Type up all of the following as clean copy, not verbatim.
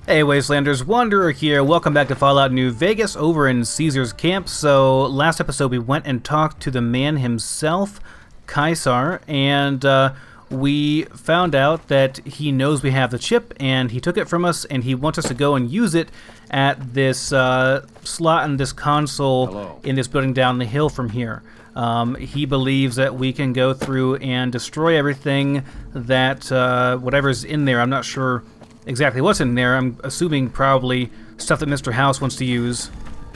Hey Wastelanders, Wanderer here. Welcome back to Fallout New Vegas over in Caesar's camp. So last episode we went and talked to the man himself, Caesar, and we found out that he knows we have the chip and he took it from us and he wants us to go and use it at this slot in this console in this building down the hill from here. He believes that we can go through and destroy everything that whatever's in there. I'm not sure exactly what's in there. I'm assuming probably stuff that Mr. House wants to use.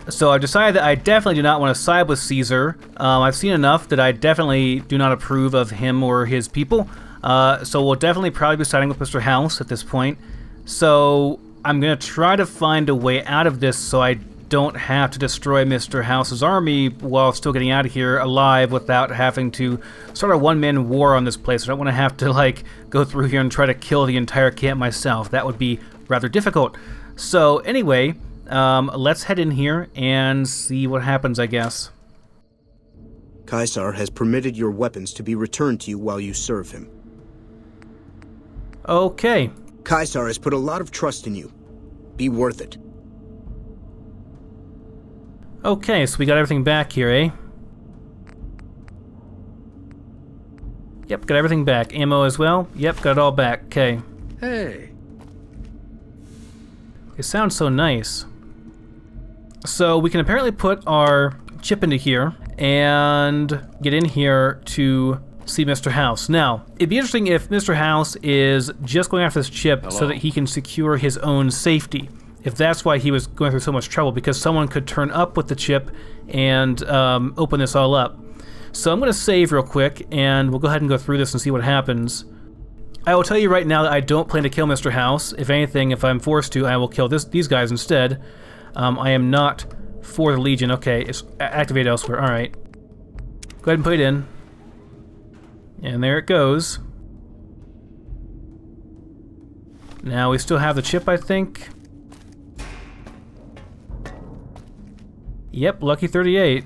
So I've decided that I definitely do not want to side with Caesar. I've seen enough that I definitely do not approve of him or his people. So we'll definitely probably be siding with Mr. House at this point. So I'm going to try to find a way out of this so I don't have to destroy Mr. House's army while still getting out of here alive without having to start a one-man war on this place. I don't want to have to go through here and try to kill the entire camp myself. That would be rather difficult. So anyway, let's head in here and see what happens, I guess. Caesar has permitted your weapons to be returned to you while you serve him. Okay. Caesar has put a lot of trust in you. Be worth it. Okay, so we got everything back here, eh? Yep, got everything back. Ammo as well? Yep, got it all back. Okay. Hey. It sounds so nice. So we can apparently put our chip into here and get in here to see Mr. House. Now, it'd be interesting if Mr. House is just going after this chip so that he can secure his own safety. If that's why he was going through so much trouble, because someone could turn up with the chip and open this all up. So I'm going to save real quick, and we'll go ahead and go through this and see what happens. I will tell you right now that I don't plan to kill Mr. House. If anything, if I'm forced to, I will kill these guys instead. I am not for the Legion. Okay, it's activate elsewhere. All right. Go ahead and put it in. And there it goes. Now we still have the chip, I think. Yep, Lucky 38.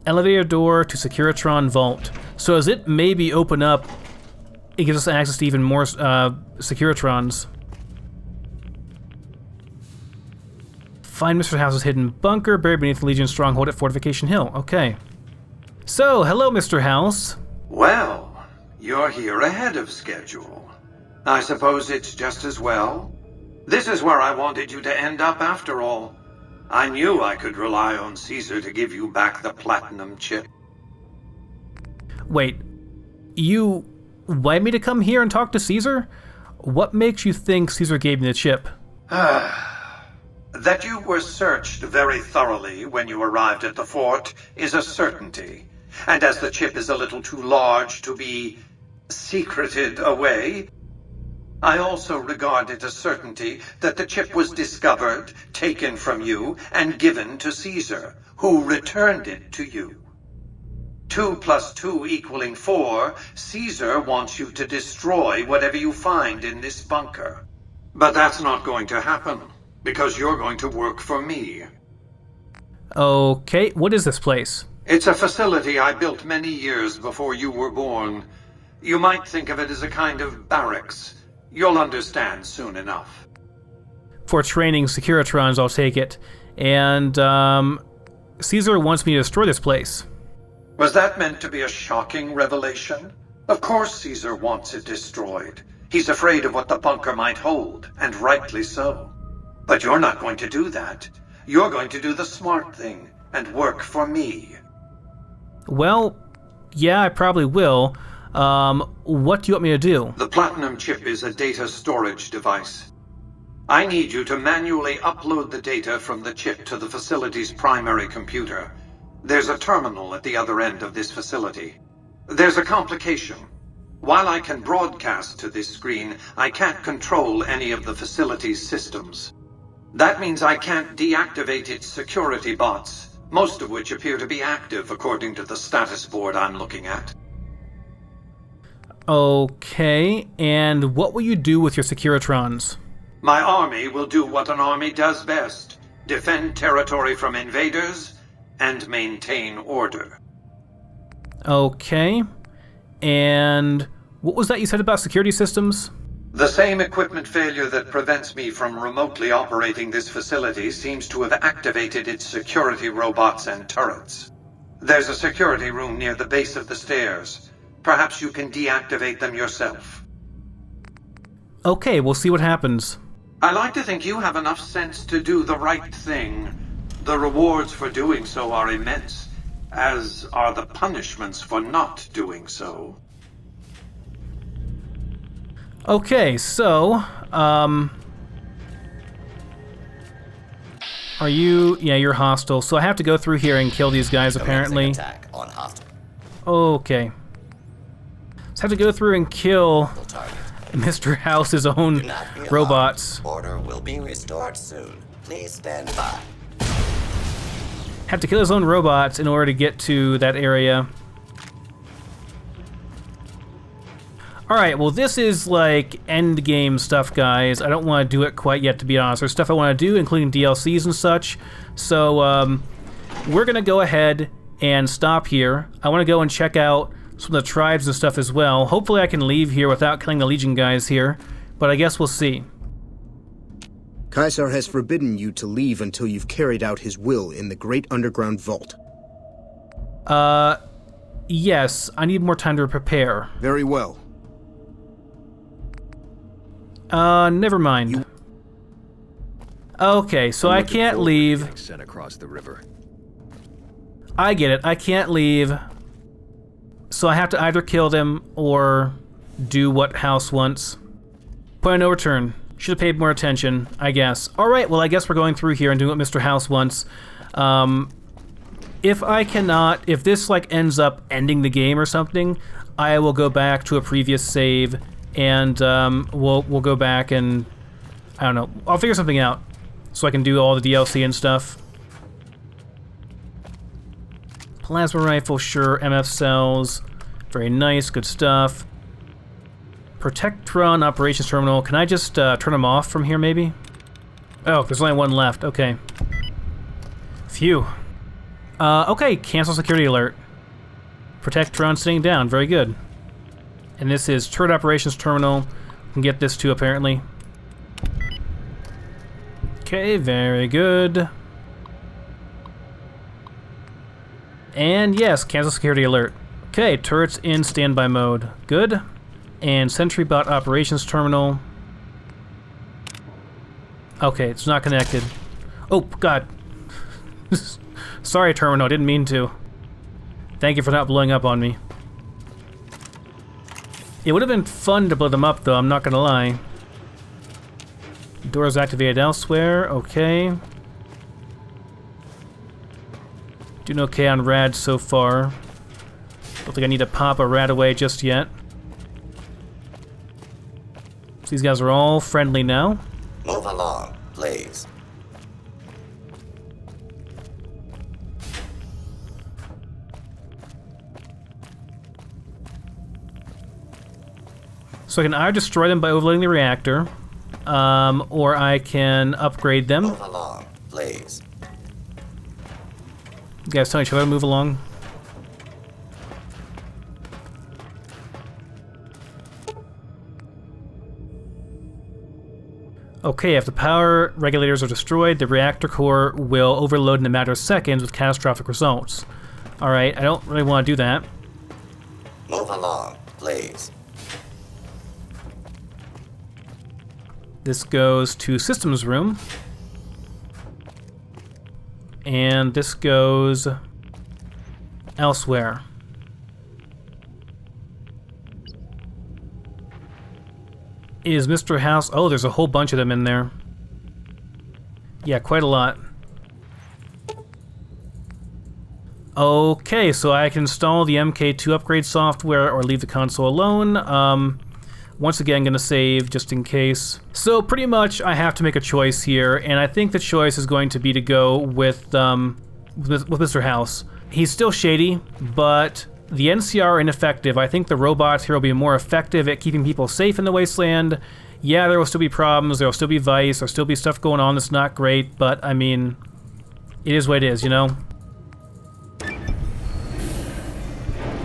Elevator door to Securitron Vault. So as it maybe open up, it gives us access to even more Securitrons. Find Mr. House's hidden bunker buried beneath the Legion stronghold at Fortification Hill. Okay. So, hello, Mr. House. Well, you're here ahead of schedule. I suppose it's just as well. This is where I wanted you to end up after all. I knew I could rely on Caesar to give you back the platinum chip. Wait, you want me to come here and talk to Caesar? What makes you think Caesar gave me the chip? That you were searched very thoroughly when you arrived at the fort is a certainty. And as the chip is a little too large to be secreted away, I also regard it a certainty that the chip was discovered, taken from you, and given to Caesar, who returned it to you. 2 + 2 = 4, Caesar wants you to destroy whatever you find in this bunker. But that's not going to happen, because you're going to work for me. Okay, what is this place? It's a facility I built many years before you were born. You might think of it as a kind of barracks. You'll understand soon enough. For training Securitrons, I'll take it. And, Caesar wants me to destroy this place. Was that meant to be a shocking revelation? Of course Caesar wants it destroyed. He's afraid of what the bunker might hold, and rightly so. But you're not going to do that. You're going to do the smart thing, and work for me. Well, yeah, I probably will. What do you want me to do? The platinum chip is a data storage device. I need you to manually upload the data from the chip to the facility's primary computer. There's a terminal at the other end of this facility. There's a complication. While I can broadcast to this screen, I can't control any of the facility's systems. That means I can't deactivate its security bots, most of which appear to be active according to the status board I'm looking at. Okay, and what will you do with your Securitrons? My army will do what an army does best: defend territory from invaders and maintain order. Okay, and what was that you said about security systems? The same equipment failure that prevents me from remotely operating this facility seems to have activated its security robots and turrets. There's a security room near the base of the stairs. Perhaps you can deactivate them yourself. Okay, we'll see what happens. I like to think you have enough sense to do the right thing. The rewards for doing so are immense, as are the punishments for not doing so. Okay, so, are you... Yeah, you're hostile, so I have to go through here and kill these guys, apparently. Attack on hostile. Okay. So I have to go through and kill Mr. House's own robots. Order will be restored soon. Please stand by. Have to kill his own robots in order to get to that area. Alright, well this is like end game stuff, guys. I don't want to do it quite yet, to be honest. There's stuff I want to do, including DLCs and such. So, we're going to go ahead and stop here. I want to go and check out some of the tribes and stuff as well. Hopefully I can leave here without killing the Legion guys here, but I guess we'll see. Caesar has forbidden you to leave until you've carried out his will in the Great Underground Vault. Yes. I need more time to prepare. Very well. Never mind. Okay, so I can't leave. Sent across the river. I get it. I can't leave. So I have to either kill them or do what House wants. Point of no return. Should have paid more attention, I guess. Alright, well I guess we're going through here and doing what Mr. House wants. If this like ends up ending the game or something, I will go back to a previous save and we'll go back and, I don't know, I'll figure something out so I can do all the DLC and stuff. Plasma rifle, sure. MF cells, very nice, good stuff. Protectron operations terminal. Can I just turn them off from here, maybe? Oh, there's only one left. Okay. Phew. Okay, cancel security alert. Protectron sitting down. Very good. And this is turret operations terminal. We can get this too, apparently. Okay, very good. And yes, cancel security alert. Okay, turrets in standby mode. Good. And SentryBot operations terminal. Okay, it's not connected. Oh, God. Sorry, terminal, didn't mean to. Thank you for not blowing up on me. It would have been fun to blow them up, though, I'm not gonna lie. Doors activated elsewhere, okay. Doing okay on rad so far. Don't think I need to pop a rad away just yet. So these guys are all friendly now. Move along, please. So I can either destroy them by overloading the reactor, or I can upgrade them. Move along, please. You guys tell each other to move along. Okay, if the power regulators are destroyed, the reactor core will overload in a matter of seconds with catastrophic results. Alright, I don't really want to do that. Move along, please. This goes to systems room. And this goes elsewhere. Is Mr. House... Oh, there's a whole bunch of them in there. Yeah, quite a lot. Okay, so I can install the MK2 upgrade software or leave the console alone. Once again, I'm going to save just in case. So pretty much I have to make a choice here, and I think the choice is going to be to go with Mr. House. He's still shady, but the NCR are ineffective. I think the robots here will be more effective at keeping people safe in the Wasteland. Yeah, there will still be problems, there will still be vice, there'll still be stuff going on that's not great, but I mean, it is what it is, you know?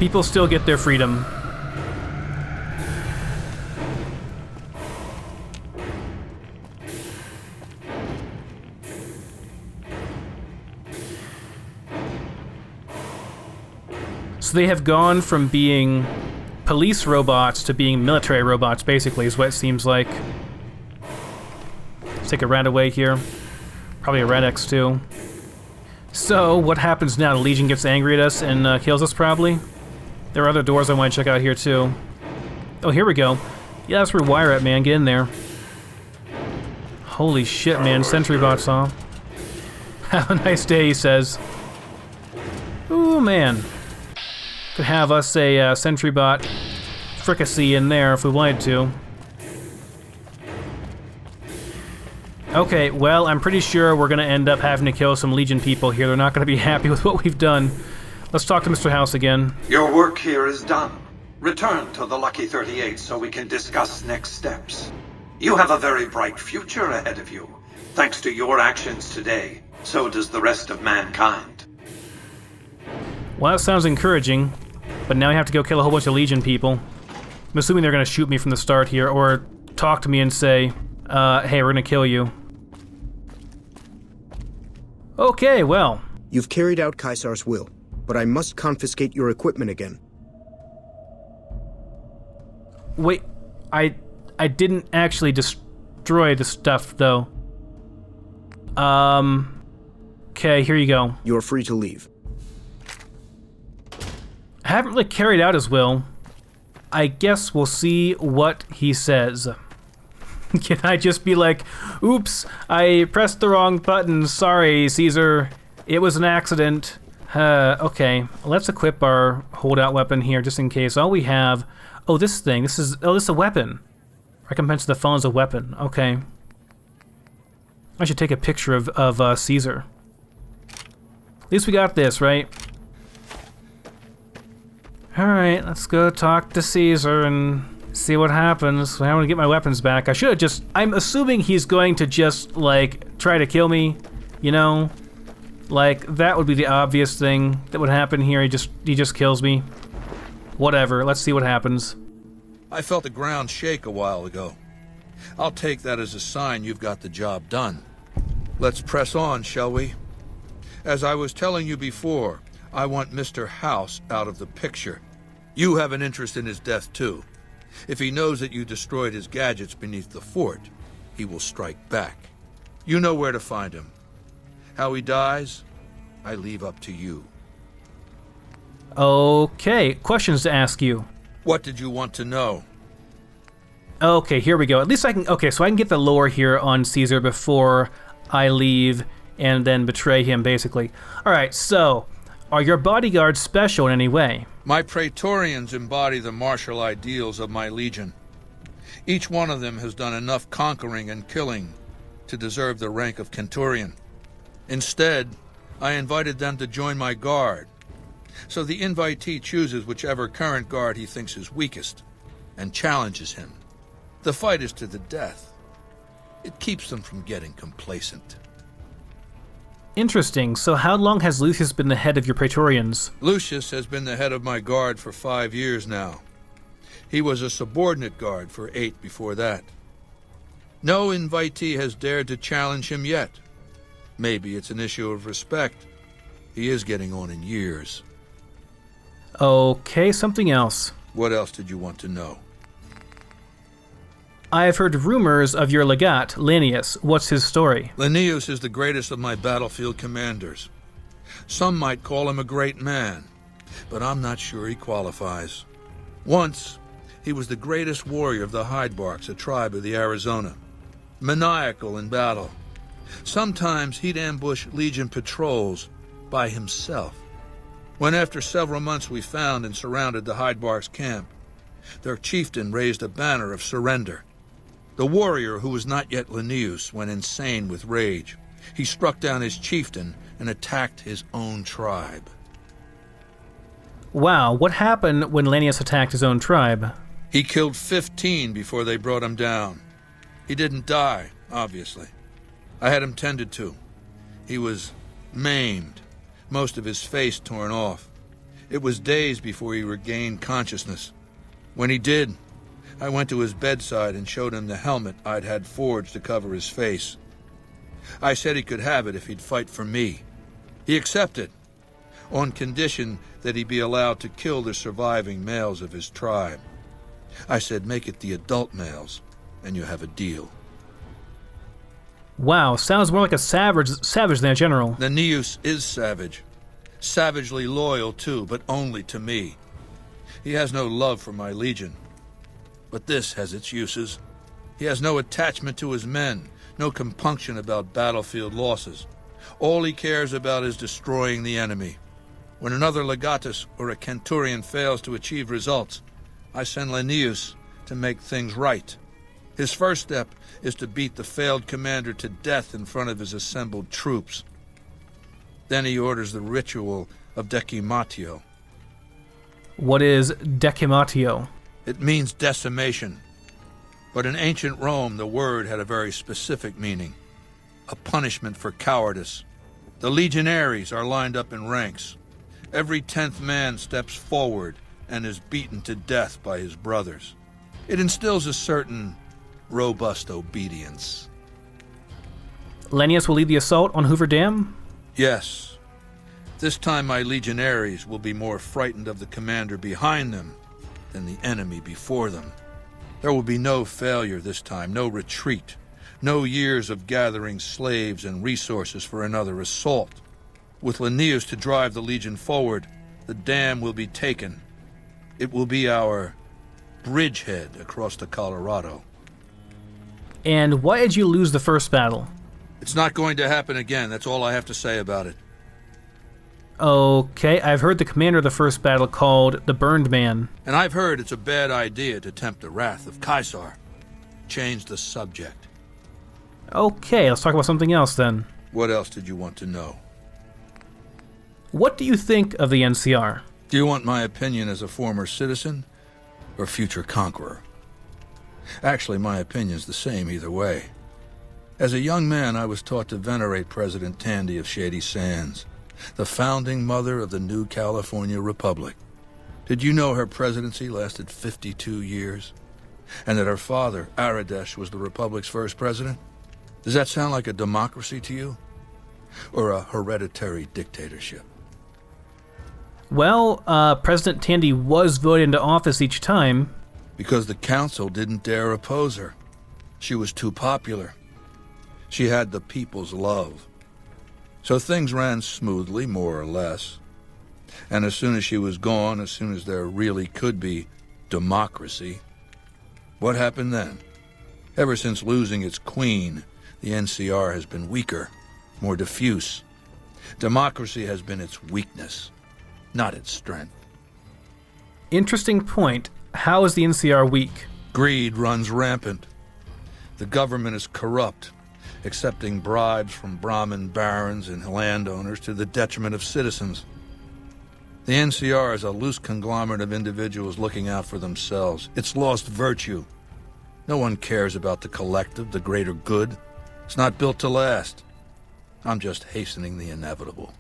People still get their freedom. So they have gone from being police robots to being military robots, basically, is what it seems like. Let's take a rat away here. Probably a rat X2. So, what happens now? The Legion gets angry at us and kills us, probably? There are other doors I want to check out here, too. Oh, here we go. Yeah, let's rewire it, man. Get in there. Holy shit, man. Sentry bot saw. Have a nice day, he says. Ooh, man. Could have us a sentry bot fricassee in there if we wanted to. Okay, well, I'm pretty sure we're going to end up having to kill some Legion people here. They're not going to be happy with what we've done. Let's talk to Mr. House again. Your work here is done. Return to the Lucky 38 so we can discuss next steps. You have a very bright future ahead of you. Thanks to your actions today, so does the rest of mankind. Well, that sounds encouraging, but now I have to go kill a whole bunch of Legion people. I'm assuming they're going to shoot me from the start here, or talk to me and say, hey, we're going to kill you. Okay, well. You've carried out Caesar's will, but I must confiscate your equipment again. Wait, I didn't actually destroy the stuff, though. Okay, here you go. You're free to leave. I haven't really carried out his will. I guess we'll see what he says. Can I just be like, oops, I pressed the wrong button, sorry, Caesar. It was an accident. Okay, let's equip our holdout weapon here just in case. All we have... Oh, this thing. This is a weapon. Recompense the phone's a weapon. Okay. I should take a picture of Caesar. At least we got this, right? Alright, let's go talk to Caesar and see what happens. I want to get my weapons back. I should have just... I'm assuming he's going to just, like, try to kill me, you know? Like, that would be the obvious thing that would happen here. He just kills me. Whatever, let's see what happens. I felt the ground shake a while ago. I'll take that as a sign you've got the job done. Let's press on, shall we? As I was telling you before, I want Mr. House out of the picture. You have an interest in his death, too. If he knows that you destroyed his gadgets beneath the fort, he will strike back. You know where to find him. How he dies, I leave up to you. Okay, questions to ask you. What did you want to know? Okay, here we go. At least I can... Okay, so I can get the lore here on Caesar before I leave and then betray him, basically. Alright, so... Are your bodyguards special in any way? My Praetorians embody the martial ideals of my legion. Each one of them has done enough conquering and killing to deserve the rank of Centurion. Instead, I invited them to join my guard. So the invitee chooses whichever current guard he thinks is weakest and challenges him. The fight is to the death. It keeps them from getting complacent. Interesting. So how long has Lucius been the head of your Praetorians? Lucius has been the head of my guard for 5 years now. He was a subordinate guard for 8 before that. No invitee has dared to challenge him yet. Maybe it's an issue of respect. He is getting on in years. Okay, something else. What else did you want to know? I have heard rumors of your legat, Lanius. What's his story? Linnaeus is the greatest of my battlefield commanders. Some might call him a great man, but I'm not sure he qualifies. Once, he was the greatest warrior of the Hydebarks, a tribe of the Arizona. Maniacal in battle. Sometimes he'd ambush Legion patrols by himself. When after several months we found and surrounded the Hydebarks camp, their chieftain raised a banner of surrender. The warrior, who was not yet Linnaeus, went insane with rage. He struck down his chieftain and attacked his own tribe. Wow, what happened when Lanius attacked his own tribe? He killed 15 before they brought him down. He didn't die, obviously. I had him tended to. He was maimed, most of his face torn off. It was days before he regained consciousness. When he did, I went to his bedside and showed him the helmet I'd had forged to cover his face. I said he could have it if he'd fight for me. He accepted. on condition that he be allowed to kill the surviving males of his tribe. I said make it the adult males, and you have a deal. Wow, sounds more like a savage than a general. Nennius is savage. Savagely loyal, too, but only to me. He has no love for my legion. But this has its uses. He has no attachment to his men, no compunction about battlefield losses. All he cares about is destroying the enemy. When another legatus or a centurion fails to achieve results, I send Lennius to make things right. His first step is to beat the failed commander to death in front of his assembled troops. Then he orders the ritual of decimatio. What is decimatio? It means decimation. But in ancient Rome, the word had a very specific meaning. A punishment for cowardice. The legionaries are lined up in ranks. Every 10th man steps forward and is beaten to death by his brothers. It instills a certain robust obedience. Lennius will lead the assault on Hoover Dam? Yes. This time my legionaries will be more frightened of the commander behind them than the enemy before them. There will be no failure this time, no retreat, no years of gathering slaves and resources for another assault. With Lennius to drive the legion forward, the dam will be taken. It will be our bridgehead across the Colorado. And why did you lose the first battle? It's not going to happen again, that's all I have to say about it. Okay, I've heard the commander of the first battle called the Burned Man. And I've heard it's a bad idea to tempt the wrath of Caesar. Change the subject. Okay, let's talk about something else then. What else did you want to know? What do you think of the NCR? Do you want my opinion as a former citizen or future conqueror? Actually, my opinion's the same either way. As a young man, I was taught to venerate President Tandy of Shady Sands, the founding mother of the new California Republic. Did you know her presidency lasted 52 years? And that her father, Aradesh, was the Republic's first president? Does that sound like a democracy to you? Or a hereditary dictatorship? Well, President Tandy was voted into office each time. Because the council didn't dare oppose her. She was too popular. She had the people's love. So things ran smoothly, more or less. And as soon as she was gone, as soon as there really could be democracy, what happened then? Ever since losing its queen, the NCR has been weaker, more diffuse. Democracy has been its weakness, not its strength. Interesting point. How is the NCR weak? Greed runs rampant. The government is corrupt, accepting bribes from Brahmin barons and landowners to the detriment of citizens. The NCR is a loose conglomerate of individuals looking out for themselves. It's lost virtue. No one cares about the collective, the greater good. It's not built to last. I'm just hastening the inevitable.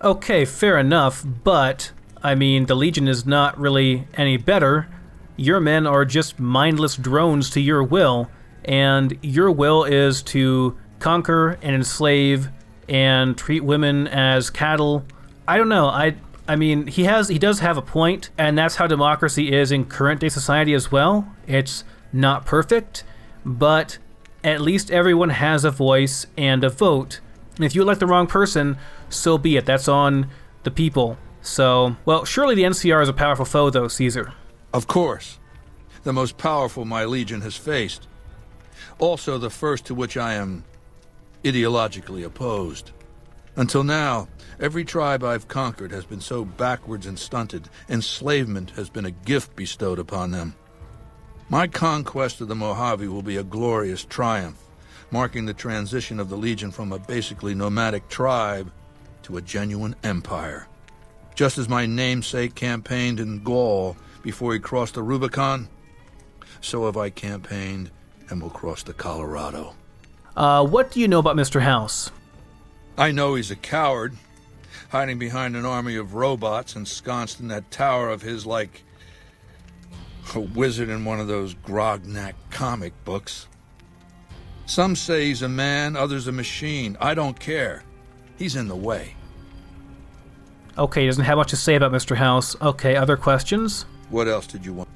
Okay, fair enough, but, I mean, the Legion is not really any better. Your men are just mindless drones to your will, and your will is to conquer and enslave and treat women as cattle. I don't know, I mean, he does have a point, and that's how democracy is in current day society as well. It's not perfect, but at least everyone has a voice and a vote. And if you elect the wrong person, so be it. That's on the people. So, well, surely the NCR is a powerful foe, though, Caesar. Of course. The most powerful my legion has faced. Also the first to which I am ideologically opposed. Until now, every tribe I've conquered has been so backwards and stunted, enslavement has been a gift bestowed upon them. My conquest of the Mojave will be a glorious triumph, marking the transition of the Legion from a basically nomadic tribe to a genuine empire. Just as my namesake campaigned in Gaul before he crossed the Rubicon, so have I campaigned and will cross the Colorado. What do you know about Mr. House? I know he's a coward, hiding behind an army of robots ensconced in that tower of his like a wizard in one of those Grognak comic books. Some say he's a man, others a machine. I don't care. He's in the way. Okay, he doesn't have much to say about Mr. House. Okay, other questions? What else did you want?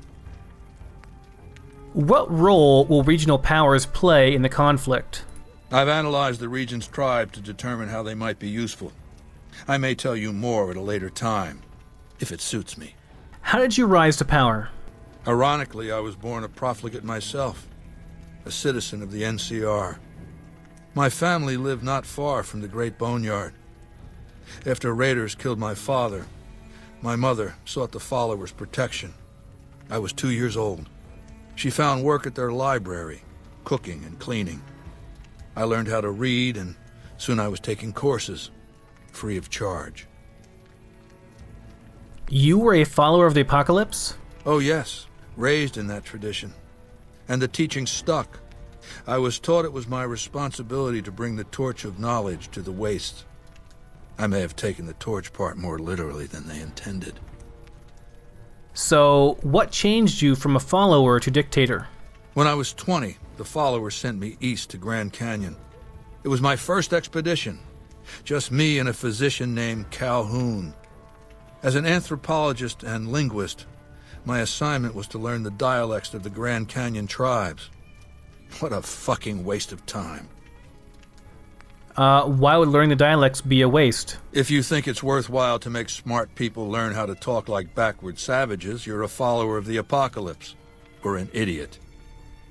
What role will regional powers play in the conflict? I've analyzed the region's tribe to determine how they might be useful. I may tell you more at a later time, if it suits me. How did you rise to power? Ironically, I was born a profligate myself, a citizen of the NCR. My family lived not far from the Great Boneyard. After raiders killed my father, my mother sought the followers' protection. I was 2 years old. She found work at their library, cooking and cleaning. I learned how to read, and soon I was taking courses, free of charge. You were a follower of the Apocalypse? Oh yes, raised in that tradition. And the teaching stuck. I was taught it was my responsibility to bring the torch of knowledge to the wastes. I may have taken the torch part more literally than they intended. So, what changed you from a follower to dictator? When I was 20, the followers sent me east to Grand Canyon. It was my first expedition. Just me and a physician named Calhoun. As an anthropologist and linguist, my assignment was to learn the dialects of the Grand Canyon tribes. What a fucking waste of time. Why would learning the dialects be a waste? If you think it's worthwhile to make smart people learn how to talk like backward savages, you're a follower of the Apocalypse, or an idiot.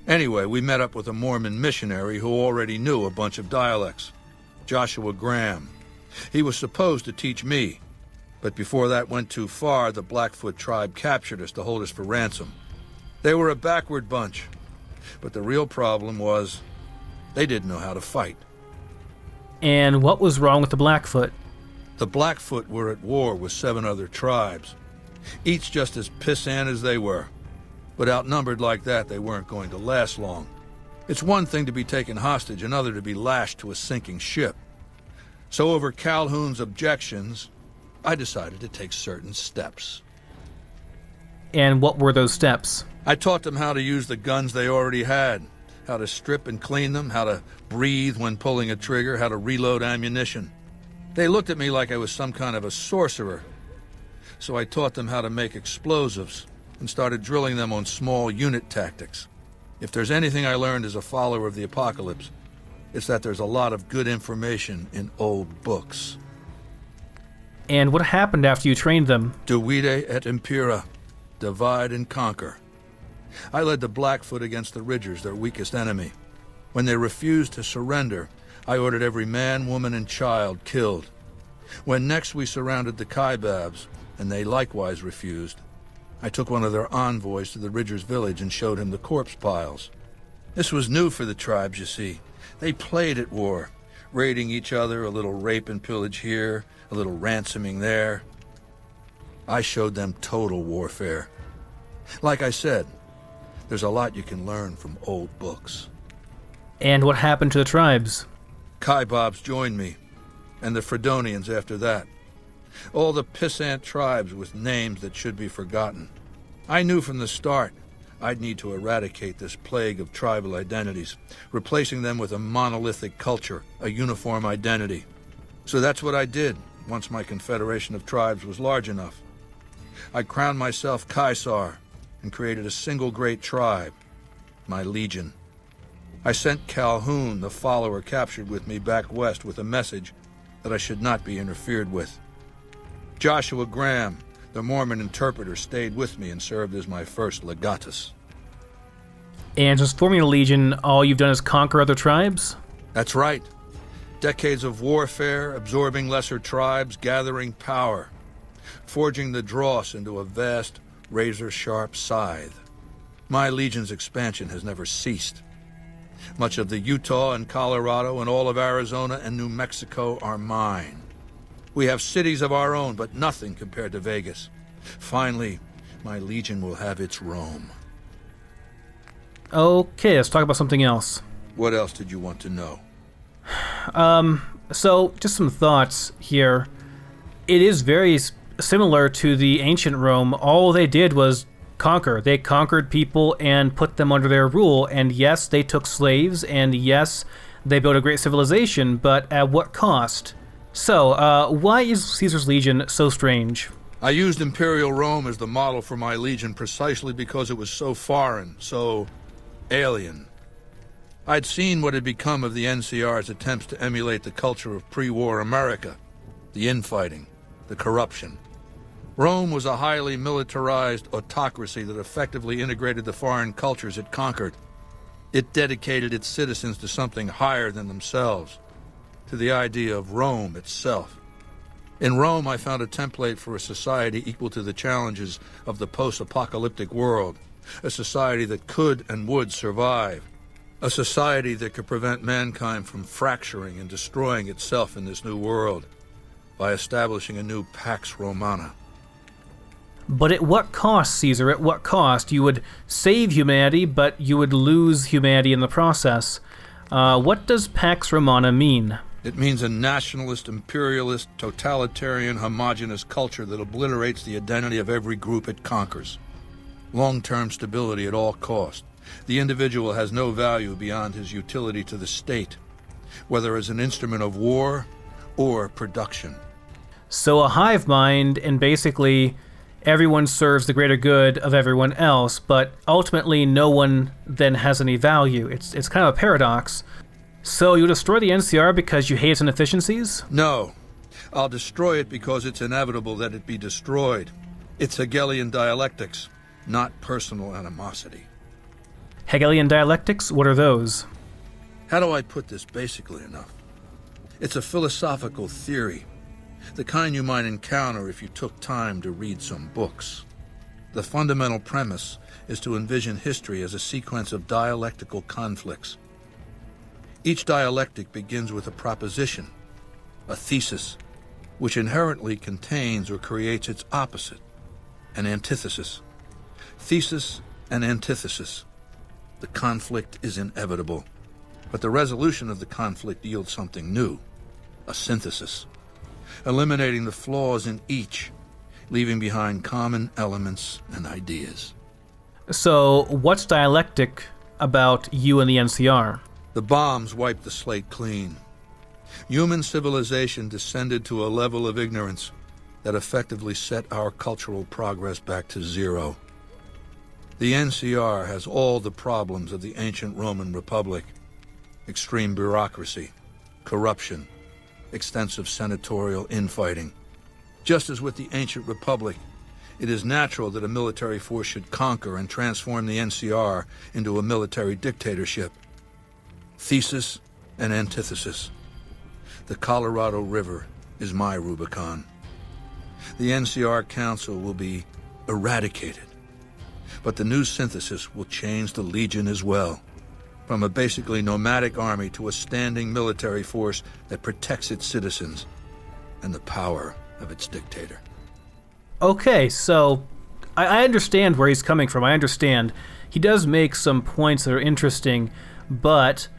Anyway, we met up with a Mormon missionary who already knew a bunch of dialects, Joshua Graham. He was supposed to teach me, but before that went too far, the Blackfoot tribe captured us to hold us for ransom. They were a backward bunch, but the real problem was they didn't know how to fight. And what was wrong with the Blackfoot? The Blackfoot were at war with 7 other tribes, each just as pissant as they were. But outnumbered like that, they weren't going to last long. It's one thing to be taken hostage, another to be lashed to a sinking ship. So over Calhoun's objections, I decided to take certain steps. And what were those steps? I taught them how to use the guns they already had, how to strip and clean them, how to breathe when pulling a trigger, how to reload ammunition. They looked at me like I was some kind of a sorcerer. So I taught them how to make explosives and started drilling them on small unit tactics. If there's anything I learned as a follower of the Apocalypse, it's that there's a lot of good information in old books. And what happened after you trained them? Divide et impera, divide and conquer. I led the Blackfoot against the Ridgers, their weakest enemy. When they refused to surrender, I ordered every man, woman, and child killed. When next we surrounded the Kaibabs, and they likewise refused, I took one of their envoys to the Ridgers' village and showed him the corpse piles. This was new for the tribes, you see. They played at war, raiding each other, a little rape and pillage here, a little ransoming there. I showed them total warfare. Like I said, there's a lot you can learn from old books. And what happened to the tribes? Kaibabs joined me, and the Fredonians after that. All the pissant tribes with names that should be forgotten. I knew from the start I'd need to eradicate this plague of tribal identities, replacing them with a monolithic culture, a uniform identity. So that's what I did once my confederation of tribes was large enough. I crowned myself Caesar and created a single great tribe, my legion. I sent Calhoun, the follower captured with me, back west with a message that I should not be interfered with. Joshua Graham, the Mormon interpreter, stayed with me and served as my first legatus. And since forming a legion, all you've done is conquer other tribes? That's right. Decades of warfare, absorbing lesser tribes, gathering power, forging the dross into a vast, razor-sharp scythe. My legion's expansion has never ceased. Much of the Utah and Colorado and all of Arizona and New Mexico are mine. We have cities of our own, but nothing compared to Vegas. Finally, my legion will have its Rome. Okay, let's talk about something else. What else did you want to know? So, just some thoughts here. It is very similar to the ancient Rome. All they did was conquer. They conquered people and put them under their rule. And yes, they took slaves, and yes, they built a great civilization, but at what cost? So, why is Caesar's Legion so strange? I used Imperial Rome as the model for my Legion precisely because it was so foreign, so alien. I'd seen what had become of the NCR's attempts to emulate the culture of pre-war America, the infighting, the corruption. Rome was a highly militarized autocracy that effectively integrated the foreign cultures it conquered. It dedicated its citizens to something higher than themselves, to the idea of Rome itself. In Rome, I found a template for a society equal to the challenges of the post-apocalyptic world, a society that could and would survive, a society that could prevent mankind from fracturing and destroying itself in this new world by establishing a new Pax Romana. But at what cost, Caesar? At what cost? You would save humanity, but you would lose humanity in the process. What does Pax Romana mean? It means a nationalist, imperialist, totalitarian, homogenous culture that obliterates the identity of every group it conquers. Long-term stability at all cost. The individual has no value beyond his utility to the state, whether as an instrument of war or production. So a hive mind, and basically everyone serves the greater good of everyone else, but ultimately no one then has any value. It's kind of a paradox. So you destroy the NCR because you hate its inefficiencies? No. I'll destroy it because it's inevitable that it be destroyed. It's Hegelian dialectics, not personal animosity. Hegelian dialectics? What are those? How do I put this basically enough? It's a philosophical theory, the kind you might encounter if you took time to read some books. The fundamental premise is to envision history as a sequence of dialectical conflicts. Each dialectic begins with a proposition, a thesis, which inherently contains or creates its opposite, an antithesis. Thesis and antithesis. The conflict is inevitable, but the resolution of the conflict yields something new, a synthesis, eliminating the flaws in each, leaving behind common elements and ideas. So, what's dialectic about you and the NCR? The bombs wiped the slate clean. Human civilization descended to a level of ignorance that effectively set our cultural progress back to zero. The NCR has all the problems of the ancient Roman Republic: extreme bureaucracy, corruption, extensive senatorial infighting. Just as with the ancient Republic, it is natural that a military force should conquer and transform the NCR into a military dictatorship. Thesis and antithesis. The Colorado River is my Rubicon. The NCR Council will be eradicated, but the new synthesis will change the Legion as well, from a basically nomadic army to a standing military force that protects its citizens and the power of its dictator. Okay, so I understand where he's coming from. I understand. He does make some points that are interesting, but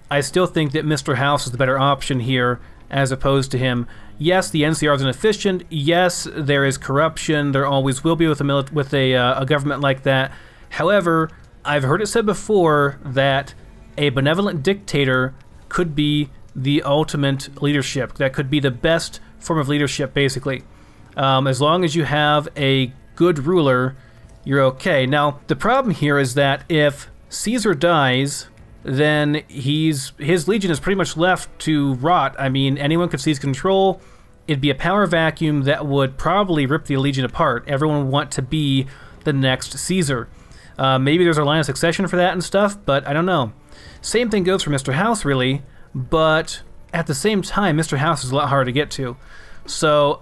I still think that Mr. House is the better option here as opposed to him. Yes, the NCR is inefficient. Yes, there is corruption. There always will be with a government like that. However, I've heard it said before that a benevolent dictator could be the ultimate leadership. That could be the best form of leadership, basically. As long as you have a good ruler, you're okay. Now, the problem here is that if Caesar dies, then his legion is pretty much left to rot. I mean, anyone could seize control. It'd be a power vacuum that would probably rip the legion apart. Everyone would want to be the next Caesar. Maybe there's a line of succession for that and stuff, but I don't know. Same thing goes for Mr. House, really, but at the same time, Mr. House is a lot harder to get to. So,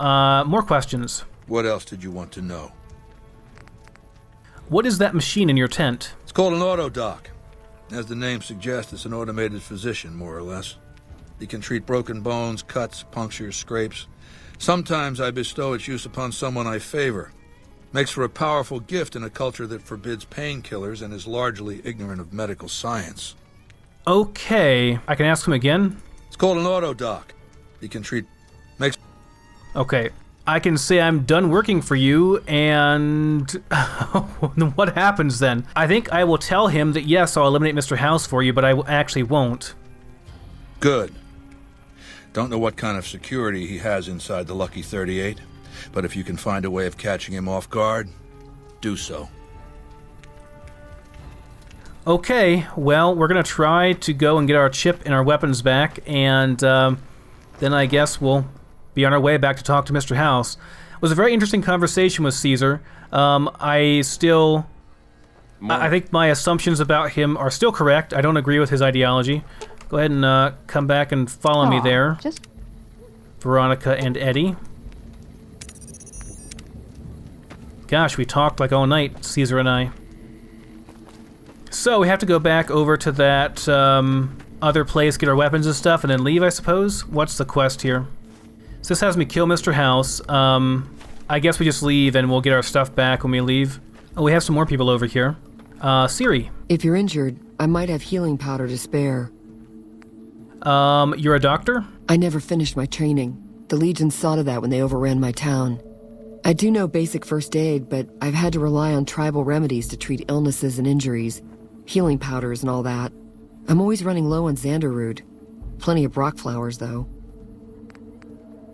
more questions. What else did you want to know? What is that machine in your tent? It's called an autodoc. As the name suggests, it's an automated physician, more or less. It can treat broken bones, cuts, punctures, scrapes. Sometimes I bestow its use upon someone I favor. Makes for a powerful gift in a culture that forbids painkillers and is largely ignorant of medical science. Okay, I can ask him again? It's called an autodoc. It can treat... Okay, I can say I'm done working for you, and what happens then? I think I will tell him that yes, I'll eliminate Mr. House for you, but I actually won't. Good. Don't know what kind of security he has inside the Lucky 38, but if you can find a way of catching him off guard, do so. Okay, well, we're going to try to go and get our chip and our weapons back, and then I guess we'll be on our way back to talk to Mr. House. It was a very interesting conversation with Caesar. I think my assumptions about him are still correct. I don't agree with his ideology. Go ahead and come back and follow me there. Veronica and Eddie. Gosh, we talked like all night, Caesar and I. So we have to go back over to that other place, get our weapons and stuff, and then leave, I suppose? What's the quest here? So this has me kill Mr. House. I guess we just leave and we'll get our stuff back when we leave. Oh, we have some more people over here. Siri. If you're injured, I might have healing powder to spare. You're a doctor? I never finished my training. The Legion saw to that when they overran my town. I do know basic first aid, but I've had to rely on tribal remedies to treat illnesses and injuries. Healing powders and all that. I'm always running low on Xanderroot. Plenty of Brock flowers, though.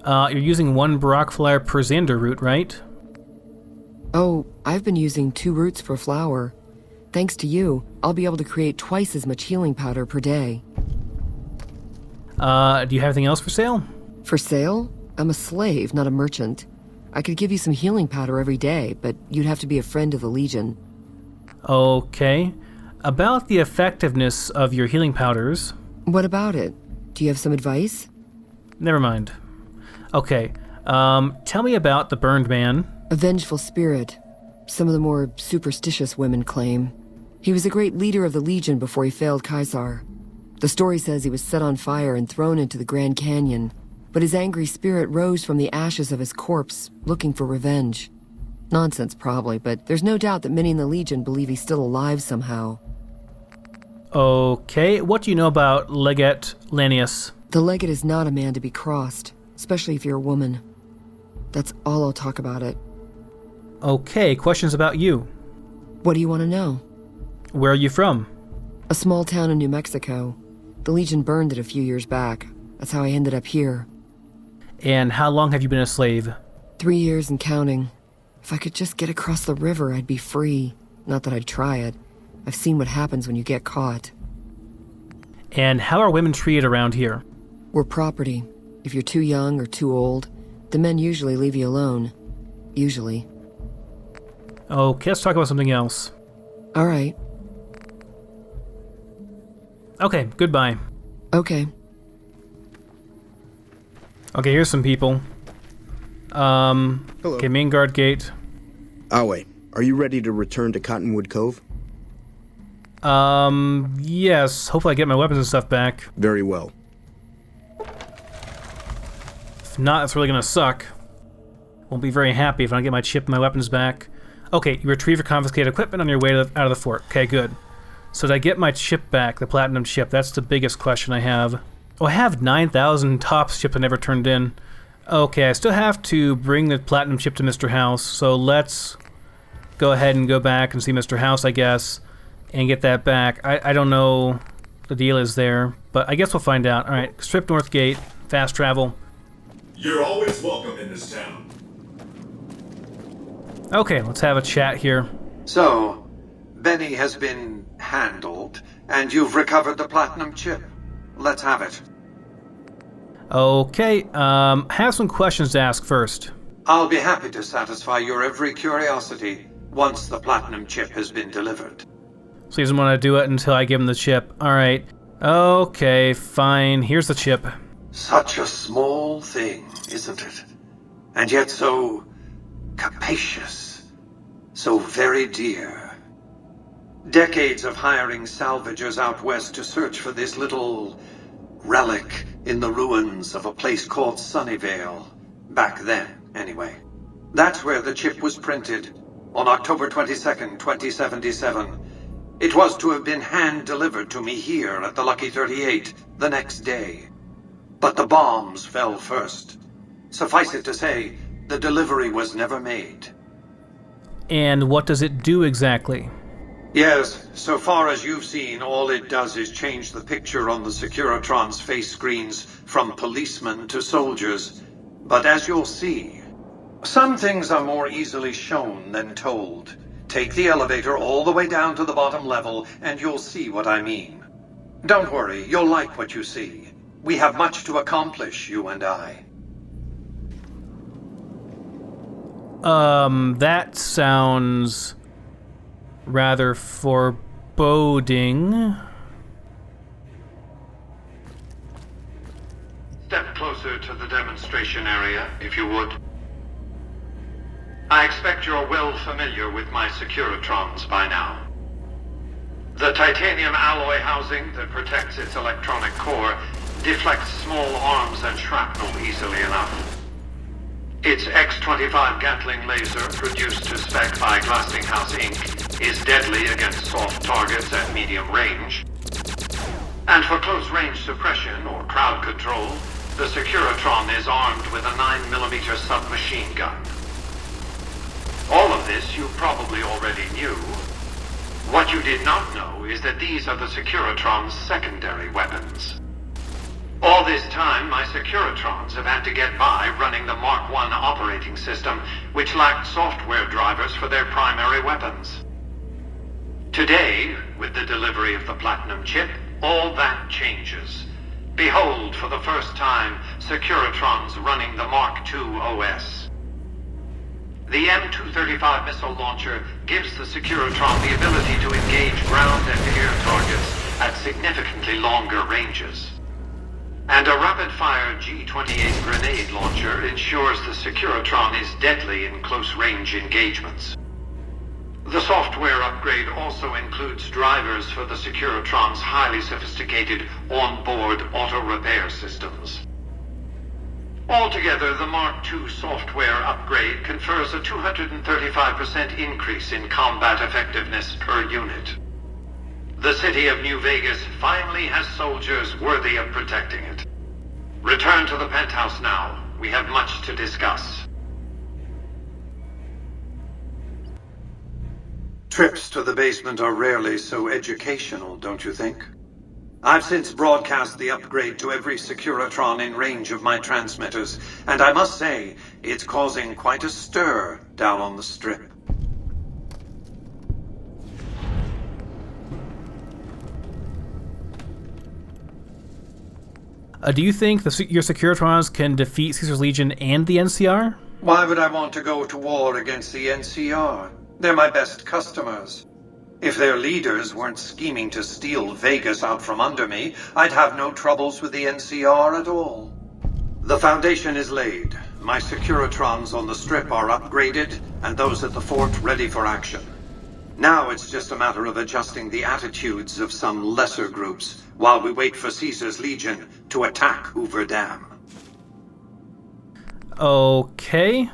You're using 1 Brock flower per Xanderroot, right? Oh, I've been using 2 roots per flower. Thanks to you, I'll be able to create twice as much healing powder per day. Do you have anything else for sale? For sale? I'm a slave, not a merchant. I could give you some healing powder every day, but you'd have to be a friend of the Legion. Okay. About the effectiveness of your healing powders... What about it? Do you have some advice? Never mind. Okay. Tell me about the Burned Man. A vengeful spirit. Some of the more superstitious women claim. He was a great leader of the Legion before he failed Caesar. The story says he was set on fire and thrown into the Grand Canyon, but his angry spirit rose from the ashes of his corpse, looking for revenge. Nonsense, probably, but there's no doubt that many in the Legion believe he's still alive somehow. Okay, what do you know about Legate Lanius? The Legate is not a man to be crossed, especially if you're a woman. That's all I'll talk about it. Okay, questions about you. What do you want to know? Where are you from? A small town in New Mexico. The Legion burned it a few years back. That's how I ended up here. And how long have you been a slave? 3 years and counting. If I could just get across the river, I'd be free. Not that I'd try it. I've seen what happens when you get caught. And how are women treated around here? We're property. If you're too young or too old, the men usually leave you alone. Usually. Okay, let's talk about something else. All right. Okay, goodbye. Okay. Okay, here's some people. Hello. Okay, main guard gate. Awe, are you ready to return to Cottonwood Cove? Yes. Hopefully I get my weapons and stuff back. Very well. If not, it's really gonna suck. Won't be very happy if I don't get my chip and my weapons back. Okay, you retrieve your confiscated equipment on your way out of the fort. Okay, good. So did I get my chip back, the platinum chip? That's the biggest question I have. Oh, I have 9,000 tops chip I never turned in. Okay, I still have to bring the platinum chip to Mr. House, so let's go ahead and go back and see Mr. House, I guess, and get that back. I don't know what the deal is there, but I guess we'll find out. Alright, Strip North Gate, fast travel. You're always welcome in this town. Okay, let's have a chat here. So, Benny has been handled, and you've recovered the platinum chip. Let's have it. Okay, have some questions to ask first. I'll be happy to satisfy your every curiosity once the platinum chip has been delivered. So he doesn't want to do it until I give him the chip. Alright. Okay, fine. Here's the chip. Such a small thing, isn't it? And yet so capacious. So very dear. Decades of hiring salvagers out west to search for this little relic in the ruins of a place called Sunnyvale. Back then, anyway. That's where the chip was printed, on October 22nd, 2077. It was to have been hand-delivered to me here at the Lucky 38 the next day. But the bombs fell first. Suffice it to say, the delivery was never made. And what does it do exactly? Yes, so far as you've seen, all it does is change the picture on the Securitron's face screens from policemen to soldiers. But as you'll see, some things are more easily shown than told. Take the elevator all the way down to the bottom level, and you'll see what I mean. Don't worry, you'll like what you see. We have much to accomplish, you and I. That sounds rather foreboding. Step closer to the demonstration area, if you would. I expect you're well familiar with my Securitrons by now. The titanium alloy housing that protects its electronic core deflects small arms and shrapnel easily enough. Its X-25 Gatling laser, produced to spec by Glassinghouse Inc., is deadly against soft targets at medium range. And for close-range suppression or crowd control, the Securitron is armed with a 9mm submachine gun. All of this you probably already knew. What you did not know is that these are the Securitron's secondary weapons. All this time, my Securitrons have had to get by running the Mark I operating system, which lacked software drivers for their primary weapons. Today, with the delivery of the Platinum chip, all that changes. Behold, for the first time, Securitrons running the Mark II OS. The M235 missile launcher gives the Securitron the ability to engage ground and air targets at significantly longer ranges. And a rapid-fire G-28 grenade launcher ensures the Securitron is deadly in close-range engagements. The software upgrade also includes drivers for the Securitron's highly sophisticated on-board auto-repair systems. Altogether, the Mark II software upgrade confers a 235% increase in combat effectiveness per unit. The city of New Vegas finally has soldiers worthy of protecting it. Return to the penthouse now. We have much to discuss. Trips to the basement are rarely so educational, don't you think? I've since broadcast the upgrade to every Securitron in range of my transmitters, and I must say, it's causing quite a stir down on the Strip. Do you think your Securitrons can defeat Caesar's Legion and the NCR? Why would I want to go to war against the NCR? They're my best customers. If their leaders weren't scheming to steal Vegas out from under me, I'd have no troubles with the NCR at all. The foundation is laid. My Securitrons on the Strip are upgraded, and those at the fort ready for action. Now it's just a matter of adjusting the attitudes of some lesser groups while we wait for Caesar's Legion to attack Hoover Dam. Okay.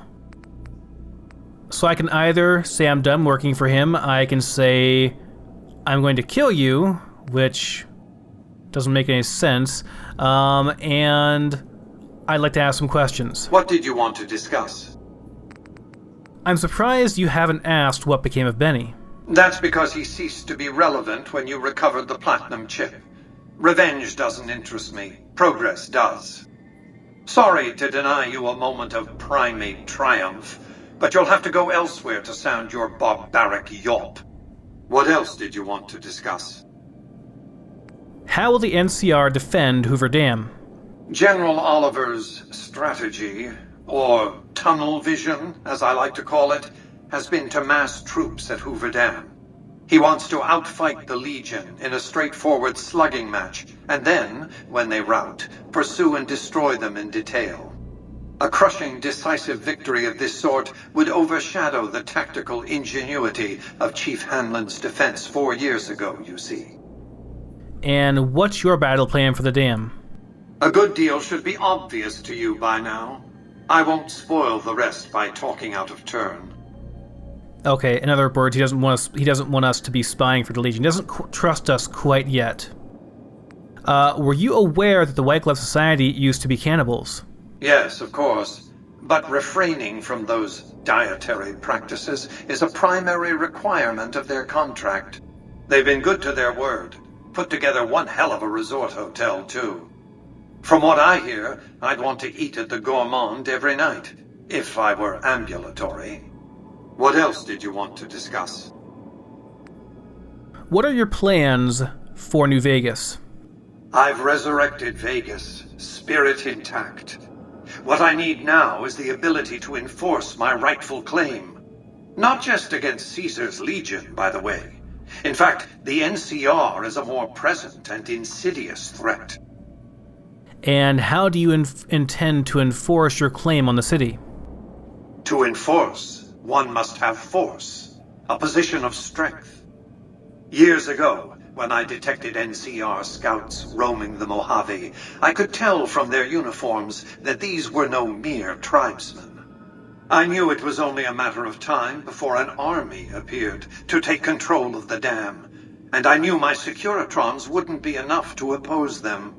So I can either say I'm done working for him, I can say I'm going to kill you, which doesn't make any sense, and I'd like to ask some questions. What did you want to discuss? I'm surprised you haven't asked what became of Benny. That's because he ceased to be relevant when you recovered the Platinum chip. Revenge doesn't interest me. Progress does. Sorry to deny you a moment of primate triumph, but you'll have to go elsewhere to sound your barbaric yawp. What else did you want to discuss? How will the NCR defend Hoover Dam? General Oliver's strategy, or tunnel vision, as I like to call it, has been to mass troops at Hoover Dam. He wants to outfight the Legion in a straightforward slugging match, and then, when they rout, pursue and destroy them in detail. A crushing, decisive victory of this sort would overshadow the tactical ingenuity of Chief Hanlon's defense 4 years ago, you see. And what's your battle plan for the dam? A good deal should be obvious to you by now. I won't spoil the rest by talking out of turn. Okay, in other words, he doesn't want us to be spying for the Legion. He doesn't trust us quite yet. Were you aware that the White Glove Society used to be cannibals? Yes, of course. But refraining from those dietary practices is a primary requirement of their contract. They've been good to their word. Put together one hell of a resort hotel, too. From what I hear, I'd want to eat at the Gourmand every night, if I were ambulatory. What else did you want to discuss? What are your plans for New Vegas? I've resurrected Vegas, spirit intact. What I need now is the ability to enforce my rightful claim. Not just against Caesar's Legion, by the way. In fact, the NCR is a more present and insidious threat. And how do you intend to enforce your claim on the city? To enforce, one must have force, a position of strength. Years ago, when I detected NCR scouts roaming the Mojave, I could tell from their uniforms that these were no mere tribesmen. I knew it was only a matter of time before an army appeared to take control of the dam, and I knew my Securitrons wouldn't be enough to oppose them.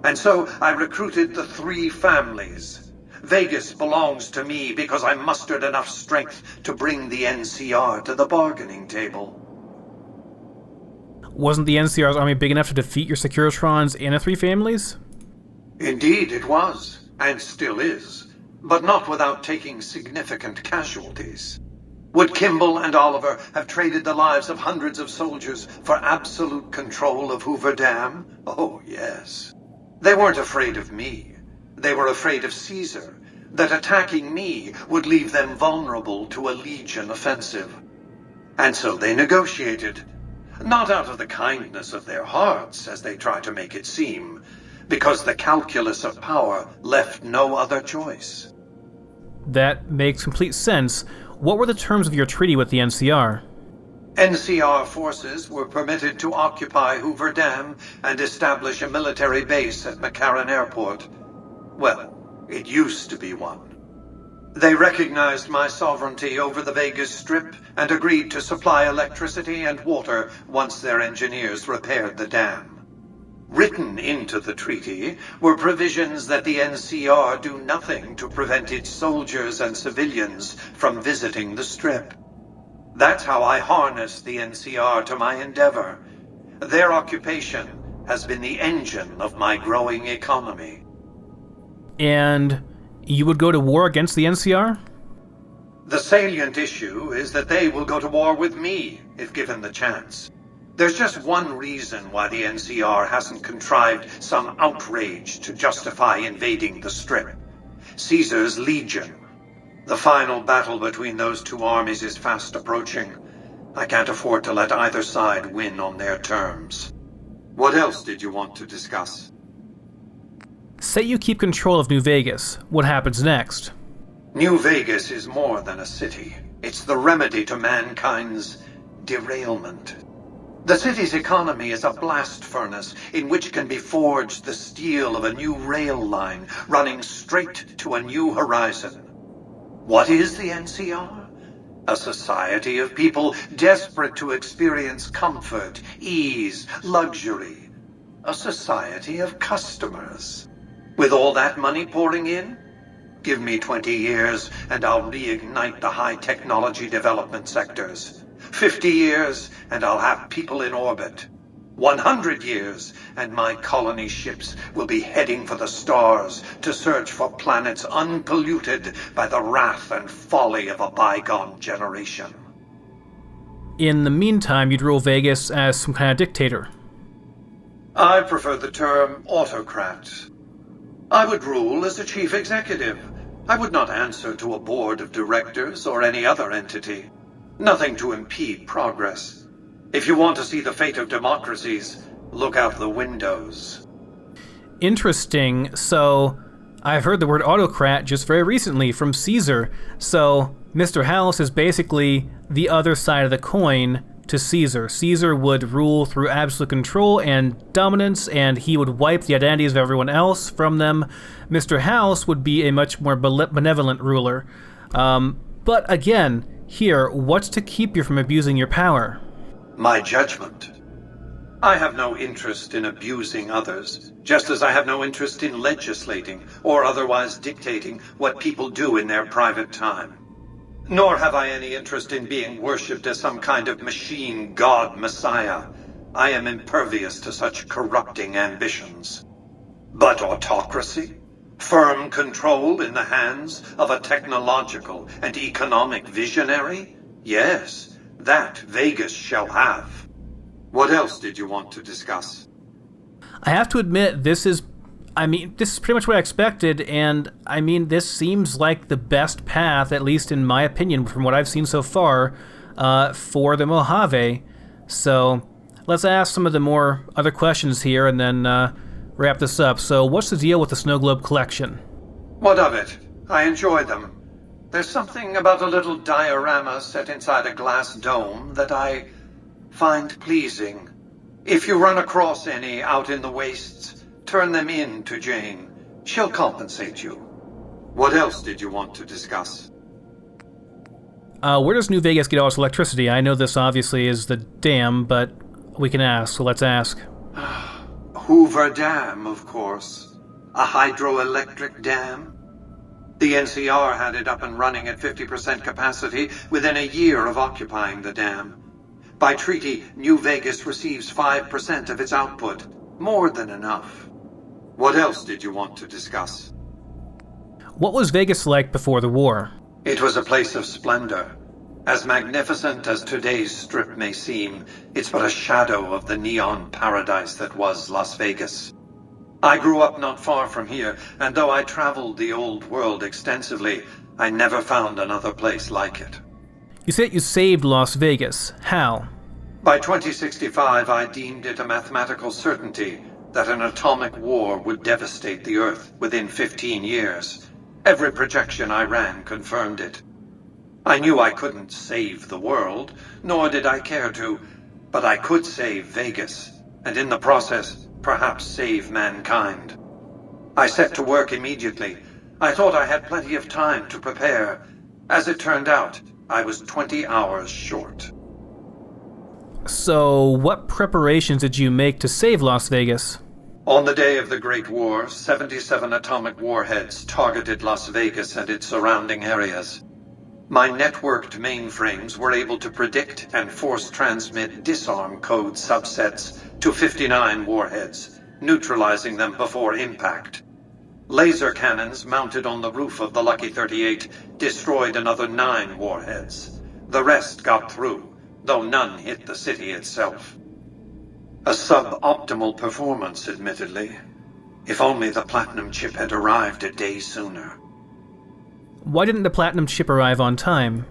And so I recruited the 3 families. Vegas belongs to me because I mustered enough strength to bring the NCR to the bargaining table. Wasn't the NCR's army big enough to defeat your Securitrons and the 3 families? Indeed it was, and still is, but not without taking significant casualties. Would Kimball and Oliver have traded the lives of hundreds of soldiers for absolute control of Hoover Dam? Oh, yes. They weren't afraid of me. They were afraid of Caesar, that attacking me would leave them vulnerable to a Legion offensive. And so they negotiated. Not out of the kindness of their hearts, as they try to make it seem, because the calculus of power left no other choice. That makes complete sense. What were the terms of your treaty with the NCR? NCR forces were permitted to occupy Hoover Dam and establish a military base at McCarran Airport. Well, it used to be one. They recognized my sovereignty over the Vegas Strip and agreed to supply electricity and water once their engineers repaired the dam. Written into the treaty were provisions that the NCR do nothing to prevent its soldiers and civilians from visiting the Strip. That's how I harness the NCR to my endeavor. Their occupation has been the engine of my growing economy. And you would go to war against the NCR? The salient issue is that they will go to war with me, if given the chance. There's just one reason why the NCR hasn't contrived some outrage to justify invading the Strip. Caesar's Legion. The final battle between those 2 armies is fast approaching. I can't afford to let either side win on their terms. What else did you want to discuss? Say you keep control of New Vegas. What happens next? New Vegas is more than a city. It's the remedy to mankind's derailment. The city's economy is a blast furnace in which can be forged the steel of a new rail line running straight to a new horizon. What is the NCR? A society of people desperate to experience comfort, ease, luxury. A society of customers. With all that money pouring in? Give me 20 years and I'll reignite the high technology development sectors. 50 years and I'll have people in orbit. 100 years and my colony ships will be heading for the stars to search for planets unpolluted by the wrath and folly of a bygone generation. In the meantime, you'd rule Vegas as some kind of dictator. I prefer the term autocrat. I would rule as a chief executive. I would not answer to a board of directors or any other entity. Nothing to impede progress. If you want to see the fate of democracies, look out the windows. Interesting. So, I've heard the word autocrat just very recently from Caesar. So, Mr. House is basically the other side of the coin to Caesar. Caesar would rule through absolute control and dominance, and he would wipe the identities of everyone else from them. Mr. House would be a much more benevolent ruler. But again, here, what's to keep you from abusing your power? My judgment. I have no interest in abusing others, just as I have no interest in legislating or otherwise dictating what people do in their private time. Nor have I any interest in being worshipped as some kind of machine god messiah. I am impervious to such corrupting ambitions. But autocracy? Firm control in the hands of a technological and economic visionary? Yes, that Vegas shall have. What else did you want to discuss? I have to admit, this is pretty much what I expected, and this seems like the best path, at least in my opinion, from what I've seen so far, for the Mojave. So, let's ask some of the more other questions here, and then wrap this up. So, what's the deal with the Snow Globe collection? What of it? I enjoy them. There's something about a little diorama set inside a glass dome that I find pleasing. If you run across any out in the wastes, turn them in to Jane. She'll compensate you. What else did you want to discuss? Where does New Vegas get all its electricity? I know this obviously is the dam, but we can ask, so let's ask. Hoover Dam, of course. A hydroelectric dam. The NCR had it up and running at 50% capacity within a year of occupying the dam. By treaty, New Vegas receives 5% of its output. More than enough. What else did you want to discuss? What was Vegas like before the war? It was a place of splendor. As magnificent as today's Strip may seem, it's but a shadow of the neon paradise that was Las Vegas. I grew up not far from here, and though I traveled the old world extensively, I never found another place like it. You said you saved Las Vegas. How? By 2065, I deemed it a mathematical certainty that an atomic war would devastate the Earth within 15 years. Every projection I ran confirmed it. I knew I couldn't save the world, nor did I care to, but I could save Vegas, and in the process, perhaps save mankind. I set to work immediately. I thought I had plenty of time to prepare. As it turned out, I was 20 hours short. So, what preparations did you make to save Las Vegas? On the day of the Great War, 77 atomic warheads targeted Las Vegas and its surrounding areas. My networked mainframes were able to predict and force transmit disarm code subsets to 59 warheads, neutralizing them before impact. Laser cannons mounted on the roof of the Lucky 38 destroyed another 9 warheads. The rest got through, though none hit the city itself. A suboptimal performance, admittedly. If only the Platinum chip had arrived a day sooner. Why didn't the Platinum chip arrive on time?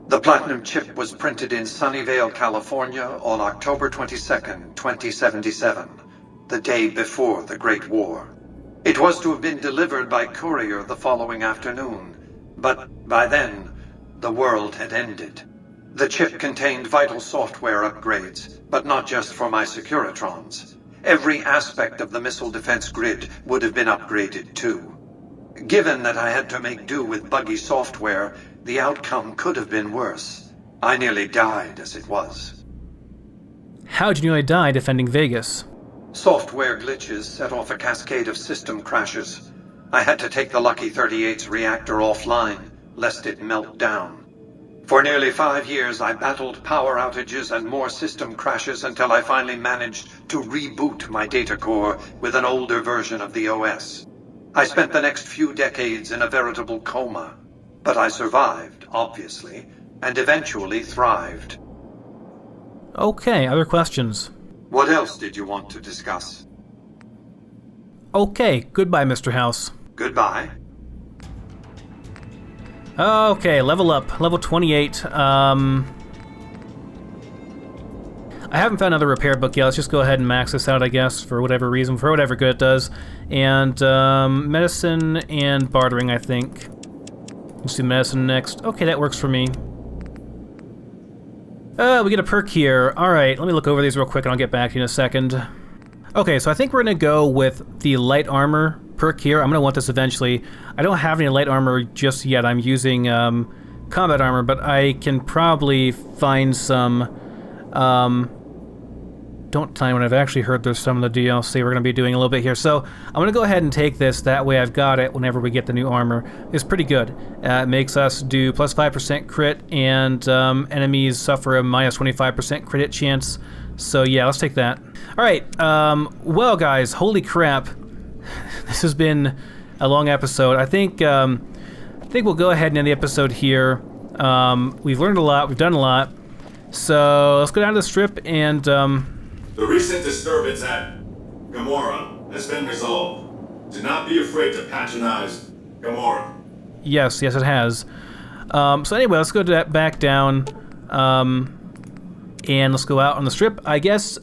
The Platinum chip was printed in Sunnyvale, California on October 22nd, 2077, the day before the Great War. It was to have been delivered by courier the following afternoon, but by then, the world had ended. The chip contained vital software upgrades, but not just for my Securitrons. Every aspect of the missile defense grid would have been upgraded too. Given that I had to make do with buggy software, the outcome could have been worse. I nearly died as it was. How'd you nearly die defending Vegas? Software glitches set off a cascade of system crashes. I had to take the Lucky 38's reactor offline, lest it melt down. For nearly 5 years, I battled power outages and more system crashes until I finally managed to reboot my data core with an older version of the OS. I spent the next few decades in a veritable coma, but I survived, obviously, and eventually thrived. Okay, other questions? What else did you want to discuss? Okay, goodbye, Mr. House. Goodbye. Okay, level up. Level 28. I haven't found another repair book yet. Let's just go ahead and max this out, I guess, for whatever reason, for whatever good it does. And medicine and bartering, I think. Let's do medicine next. Okay, that works for me. We get a perk here. Alright, let me look over these real quick and I'll get back to you in a second. Okay, so I think we're going to go with the light armor perk here. I'm going to want this eventually. I don't have any light armor just yet. I'm using combat armor, but I can probably find some don't tell anyone I've actually heard there's some of the DLC we're going to be doing a little bit here. So I'm going to go ahead and take this. That way I've got it whenever we get the new armor. It's pretty good. It makes us do plus 5% crit, and enemies suffer a minus 25% crit hit chance. So yeah, let's take that. All right. Well, guys, holy crap. This has been a long episode. I think we'll go ahead and end the episode here. We've learned a lot. We've done a lot. So let's go down to the strip and... The recent disturbance at Gamora has been resolved. Do not be afraid to patronize Gamora. Yes, it has. So anyway, let's go back down, and let's go out on the strip. I guess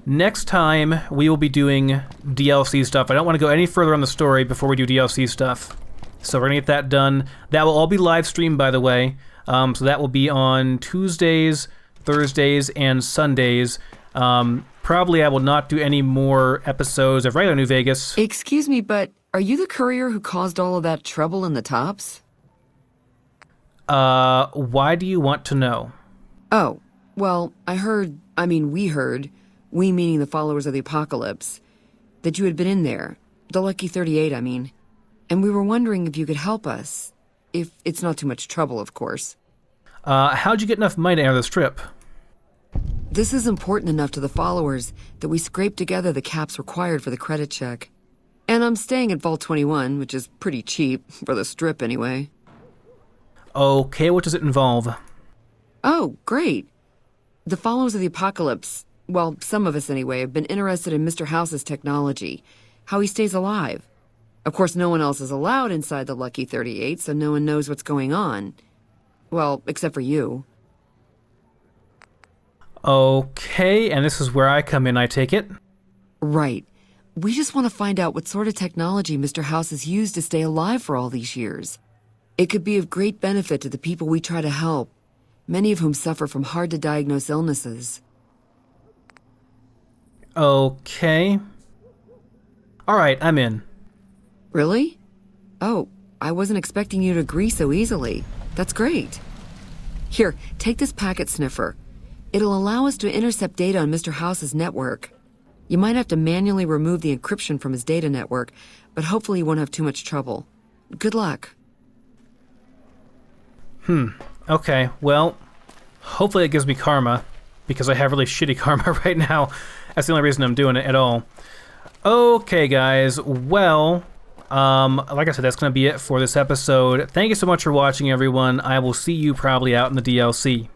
next time we will be doing DLC stuff. I don't want to go any further on the story before we do DLC stuff. So we're going to get that done. That will all be live streamed, by the way. So that will be on Tuesdays, Thursdays, and Sundays. Probably I will not do any more episodes of regular New Vegas. Excuse me, but are you the courier who caused all of that trouble in the tops? Why do you want to know? Oh, well, we heard, we meaning the followers of the apocalypse, that you had been in there. The Lucky 38, I mean. And we were wondering if you could help us. If it's not too much trouble, of course. How'd you get enough money to enter the strip? This is important enough to the followers that we scraped together the caps required for the credit check. And I'm staying at Vault 21, which is pretty cheap, for the strip anyway. Okay, what does it involve? Oh, great. The followers of the apocalypse, well, some of us anyway, have been interested in Mr. House's technology, how he stays alive. Of course, no one else is allowed inside the Lucky 38, so no one knows what's going on. Well, except for you. Okay, and this is where I come in, I take it? Right. We just want to find out what sort of technology Mr. House has used to stay alive for all these years. It could be of great benefit to the people we try to help, many of whom suffer from hard-to-diagnose illnesses. Okay. All right, I'm in. Really? Oh, I wasn't expecting you to agree so easily. That's great. Here, take this packet sniffer. It'll allow us to intercept data on Mr. House's network. You might have to manually remove the encryption from his data network, but hopefully you won't have too much trouble. Good luck. Okay, well, hopefully it gives me karma, because I have really shitty karma right now. That's the only reason I'm doing it at all. Okay, guys, well, like I said, that's going to be it for this episode. Thank you so much for watching, everyone. I will see you probably out in the DLC.